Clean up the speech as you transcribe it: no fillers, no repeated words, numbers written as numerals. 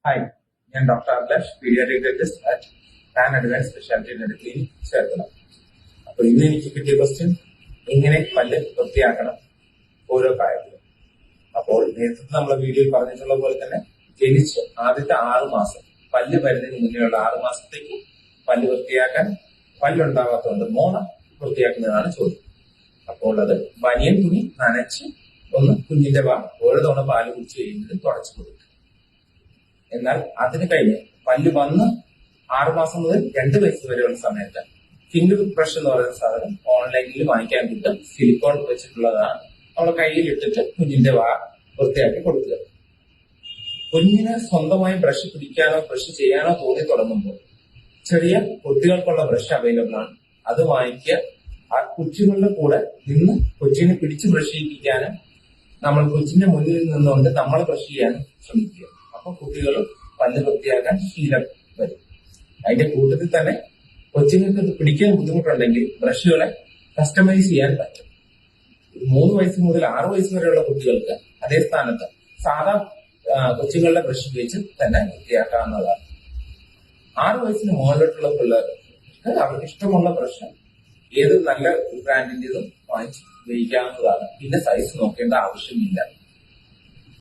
Hi, ഞാൻ doctor Abhilash, paediatric dentist at pan advance speciality dental clinic Cherthala. അപ്പൊ ഇന്ന് എനിക്ക് കിട്ടിയ ക്വസ്റ്റ്യൻ, എങ്ങനെ പല്ല് വൃത്തിയാക്കണം ഓരോ കാര്യത്തിലും. അപ്പോൾ നേരത്തെ നമ്മളെ വീഡിയോയിൽ പറഞ്ഞിട്ടുള്ള പോലെ തന്നെ ജനിച്ച് ആദ്യത്തെ 6 മാസം പല്ല് വരുന്നതിന് മുന്നേയുള്ള 6 മാസത്തേക്ക് പല്ല് വൃത്തിയാക്കാൻ പല്ലുണ്ടാവാത്തതുകൊണ്ട് മോണ വൃത്തിയാക്കുന്നതാണ് ചോദ്യം. അപ്പോൾ അത് ബനിയൻ തുണി നനച്ച് ഒന്ന് കുഞ്ഞിന്റെ ഓരോ തവണ പാല് കുടിച്ച് കഴിയുന്നത് തുടച്ചു കൊടുക്കും. എന്നാൽ അതിന് കഴിഞ്ഞ് പല്ല് വന്ന് 6 മാസം മുതൽ 2 വയസ്സ് വരെയുള്ള സമയത്ത് ഫിംഗർ ബ്രഷ് എന്ന് പറയുന്ന സാധനം ഓൺലൈനിൽ വാങ്ങിക്കാൻ കിട്ടും. സിലിക്കോൺ വെച്ചിട്ടുള്ളതാണ്. നമ്മളെ കയ്യിൽ ഇട്ടിട്ട് കുഞ്ഞിന്റെ വൃത്തിയാക്കി കൊടുക്കുക. കുഞ്ഞിന് സ്വന്തമായി ബ്രഷ് പിടിക്കാനോ ബ്രഷ് ചെയ്യാനോ തോന്നി തുടങ്ങുമ്പോൾ ചെറിയ കുട്ടികൾക്കുള്ള ബ്രഷ് അവൈലബിൾ ആണ്. അത് വാങ്ങിക്കുക. ആ കൊച്ചുങ്ങളുടെ കൂടെ നിന്ന് കൊച്ചിനെ പിടിച്ച് ബ്രഷ് ചെയ്യിപ്പിക്കാനും നമ്മൾ കൊച്ചിന്റെ മുന്നിൽ നിന്നുകൊണ്ട് നമ്മൾ ബ്രഷ് ചെയ്യാനും ശ്രമിക്കുക. അപ്പൊ കുട്ടികൾ പല്ല് വൃത്തിയാക്കാൻ ശീലം വരും. അതിന്റെ കൂട്ടത്തിൽ തന്നെ കൊച്ചുങ്ങൾക്ക് പിടിക്കാൻ ബുദ്ധിമുട്ടുണ്ടെങ്കിൽ ബ്രഷുകളെ കസ്റ്റമൈസ് ചെയ്യാൻ പറ്റും. 3 വയസ്സ് മുതൽ 6 വയസ്സ് വരെയുള്ള കുട്ടികൾക്ക് അതേ സ്ഥാനത്ത് സാധാ കൊച്ചുങ്ങളുടെ ബ്രഷ് ഉപയോഗിച്ച് തന്നെ വൃത്തിയാക്കാവുന്നതാണ്. 6 വയസ്സിന് മുകളിലോട്ടുള്ള പിള്ളേർക്ക് അവർക്ക് ഇഷ്ടമുള്ള ബ്രഷ് ഏത് നല്ല ബ്രാൻഡിന്റേതും വാങ്ങിച്ച് ഉപയോഗിക്കാവുന്നതാണ്. പിന്നെ സൈസ് നോക്കേണ്ട ആവശ്യമില്ല.